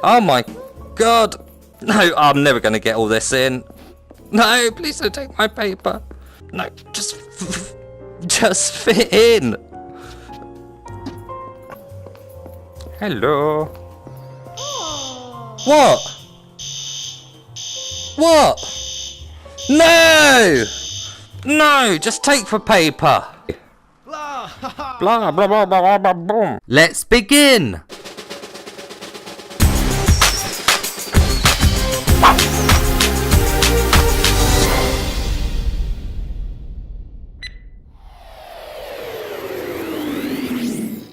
Oh my god. No, I'm never going to get all this in. No, please don't take my paper. No, just fit in. Hello. What? What? No! No, just take the paper. Blah, blah, blah, blah, blah, blah, blah. Let's begin.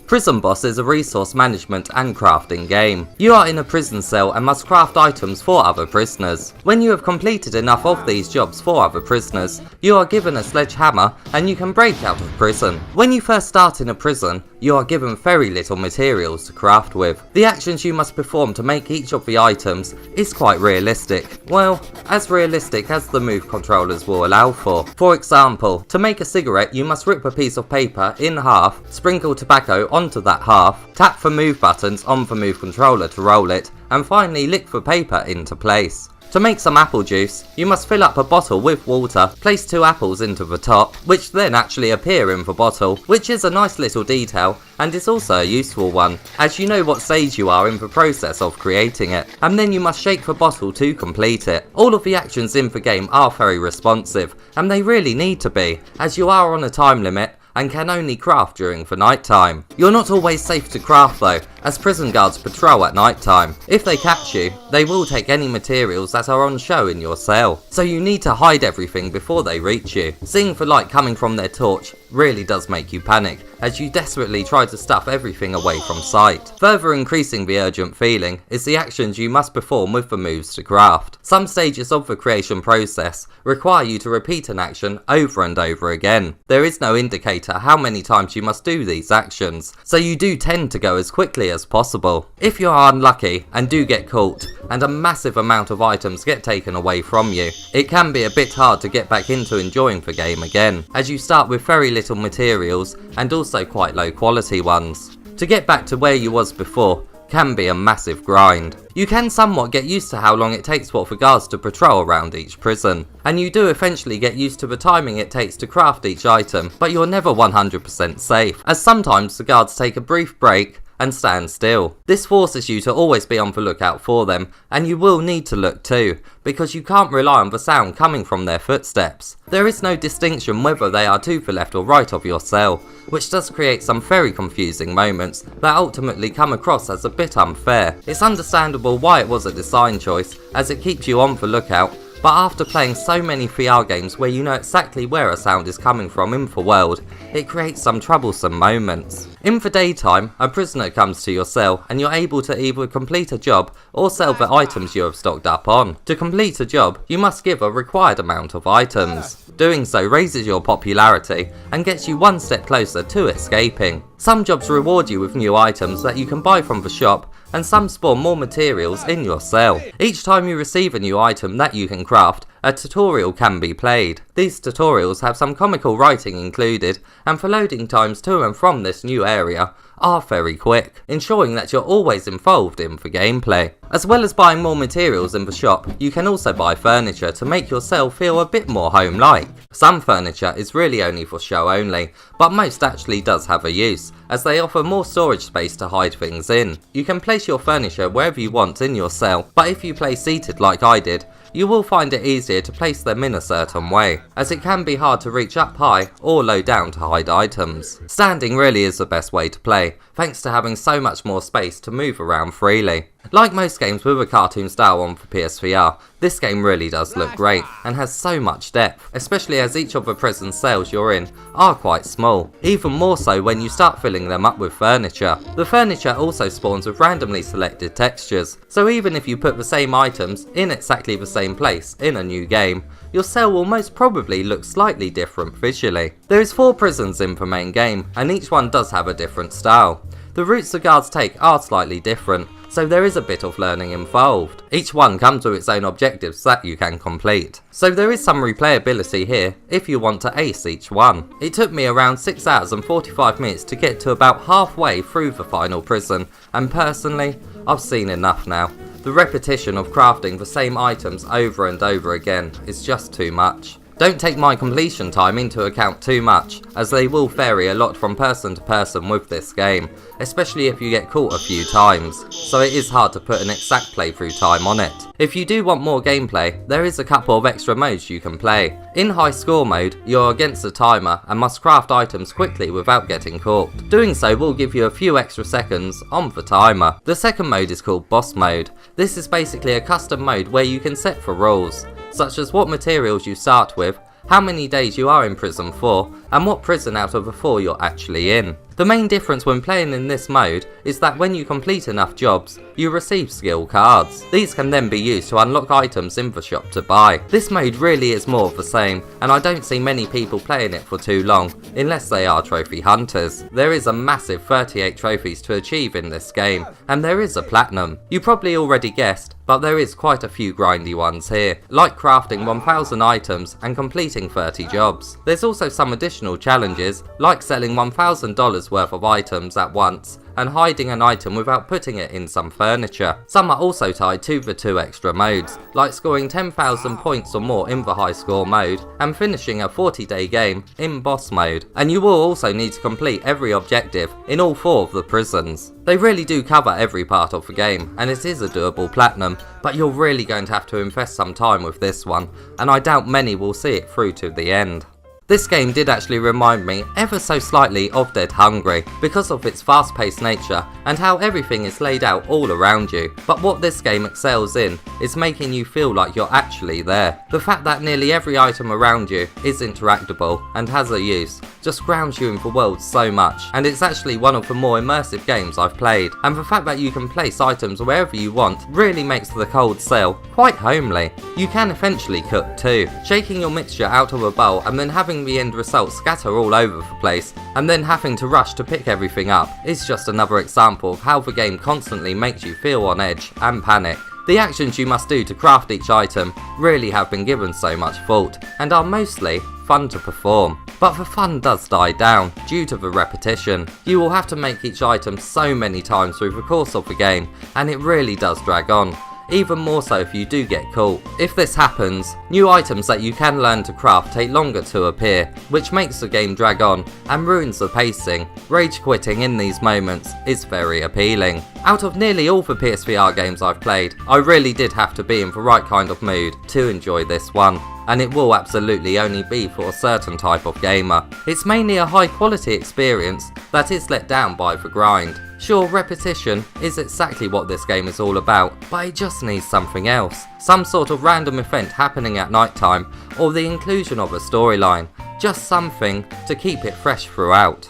Prison Boss is a resource management and crafting game. You are in a prison cell and must craft items for other prisoners. When you have completed enough of these jobs for other prisoners, you are given a sledgehammer and you can break out of prison. When you first start in a prison, you are given very little materials to craft with. The actions you must perform to make each of the items is quite realistic. Well, as realistic as the move controllers will allow for. For example, to make a cigarette you must rip a piece of paper in half, sprinkle tobacco onto that half, tap the move buttons on the move controller to roll it, and finally lick the paper into place. To make some apple juice, you must fill up a bottle with water, place 2 apples into the top, which then actually appear in the bottle, which is a nice little detail and is also a useful one, as you know what stage you are in the process of creating it, and then you must shake the bottle to complete it. All of the actions in the game are very responsive, and they really need to be, as you are on a time limit and can only craft during the night time. You're not always safe to craft though, as prison guards patrol at night time. If they catch you, they will take any materials that are on show in your cell, so you need to hide everything before they reach you. Seeing the light coming from their torch really does make you panic, as you desperately try to stuff everything away from sight. Further increasing the urgent feeling is the actions you must perform with the moves to craft. Some stages of the creation process require you to repeat an action over and over again. There is no indicator how many times you must do these actions, so you do tend to go as quickly as possible. If you are unlucky and do get caught, and a massive amount of items get taken away from you, it can be a bit hard to get back into enjoying the game again, as you start with very little materials and also quite low quality ones. To get back to where you was before can be a massive grind. You can somewhat get used to how long it takes for the guards to patrol around each prison, and you do eventually get used to the timing it takes to craft each item, but you're never 100% safe, as sometimes the guards take a brief break and stand still. This forces you to always be on the lookout for them, and you will need to look too, because you can't rely on the sound coming from their footsteps. There is no distinction whether they are to the left or right of your cell, which does create some very confusing moments that ultimately come across as a bit unfair. It's understandable why it was a design choice, as it keeps you on the lookout, but after playing so many VR games where you know exactly where a sound is coming from in the world, it creates some troublesome moments. In the daytime, a prisoner comes to your cell and you're able to either complete a job or sell the items you have stocked up on. To complete a job, you must give a required amount of items. Doing so raises your popularity and gets you one step closer to escaping. Some jobs reward you with new items that you can buy from the shop, and some spawn more materials in your cell. Each time you receive a new item that you can craft, a tutorial can be played. These tutorials have some comical writing included, and the loading times to and from this new area are very quick, ensuring that you're always involved in the gameplay. As well as buying more materials in the shop, you can also buy furniture to make your cell feel a bit more home-like. Some furniture is really only for show only, but most actually does have a use, as they offer more storage space to hide things in. You can place your furniture wherever you want in your cell, but if you play seated like I did, you will find it easier to place them in a certain way, as it can be hard to reach up high or low down to hide items. Standing really is the best way to play, thanks to having so much more space to move around freely. Like most games with a cartoon style on for PSVR, this game really does look great and has so much depth, especially as each of the prison cells you're in are quite small, even more so when you start filling them up with furniture. The furniture also spawns with randomly selected textures, so even if you put the same items in exactly the same place in a new game, your cell will most probably look slightly different visually. There is 4 prisons in the main game, and each one does have a different style. The routes the guards take are slightly different. so there is a bit of learning involved. Each one comes with its own objectives that you can complete. So there is some replayability here if you want to ace each one. It took me around 6 hours and 45 minutes to get to about halfway through the final prison, and personally, I've seen enough now. The repetition of crafting the same items over and over again is just too much. Don't take my completion time into account too much, as they will vary a lot from person to person with this game, especially if you get caught a few times, so it is hard to put an exact playthrough time on it. If you do want more gameplay, there is a couple of extra modes you can play. In high score mode, you're against the timer and must craft items quickly without getting caught. Doing so will give you a few extra seconds on the timer. The second mode is called boss mode. This is basically a custom mode where you can set for rules, such as what materials you start with, how many days you are in prison for, and what prison out of the 4 you're actually in. The main difference when playing in this mode is that when you complete enough jobs, you receive skill cards. These can then be used to unlock items in the shop to buy. This mode really is more of the same, and I don't see many people playing it for too long, unless they are trophy hunters. There is a massive 38 trophies to achieve in this game, and there is a platinum. You probably already guessed, but there is quite a few grindy ones here, like crafting 1000 items and completing 30 jobs. There's also some additional challenges, like selling $1,000 worth of items at once and hiding an item without putting it in some furniture. Some are also tied to the 2 extra modes, like scoring 10,000 points or more in the high score mode and finishing a 40-day game in boss mode. And you will also need to complete every objective in all 4 of the prisons. They really do cover every part of the game, and it is a doable platinum, but you're really going to have to invest some time with this one, and I doubt many will see it through to the end. This game did actually remind me ever so slightly of Dead Hungry, because of its fast-paced nature and how everything is laid out all around you. But what this game excels in is making you feel like you're actually there. The fact that nearly every item around you is interactable and has a use just grounds you in the world so much, and it's actually one of the more immersive games I've played. And the fact that you can place items wherever you want really makes the cold cell quite homely. You can eventually cook too, shaking your mixture out of a bowl and then having the end result scatter all over the place, and then having to rush to pick everything up is just another example of how the game constantly makes you feel on edge and panic. The actions you must do to craft each item really have been given so much thought, and are mostly fun to perform. But the fun does die down due to the repetition. You will have to make each item so many times through the course of the game, and it really does drag on. Even more so if you do get caught. If this happens, new items that you can learn to craft take longer to appear, which makes the game drag on and ruins the pacing. Rage quitting in these moments is very appealing. Out of nearly all the PSVR games I've played, I really did have to be in the right kind of mood to enjoy this one, and it will absolutely only be for a certain type of gamer. It's mainly a high quality experience that is let down by the grind. Sure, repetition is exactly what this game is all about, but it just needs something else. Some sort of random event happening at night time, or the inclusion of a storyline. Just something to keep it fresh throughout.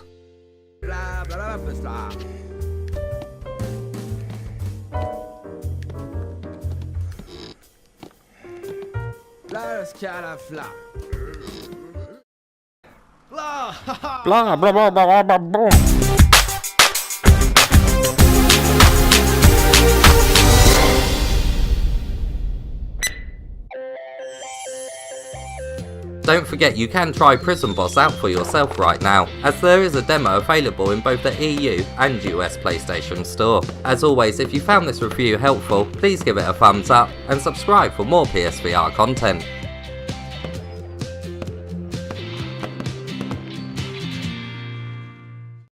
Blah blah blah blah blah blah. Don't forget you can try Prison Boss out for yourself right now, as there is a demo available in both the EU and US PlayStation Store. As always, if you found this review helpful, please give it a thumbs up and subscribe for more PSVR content.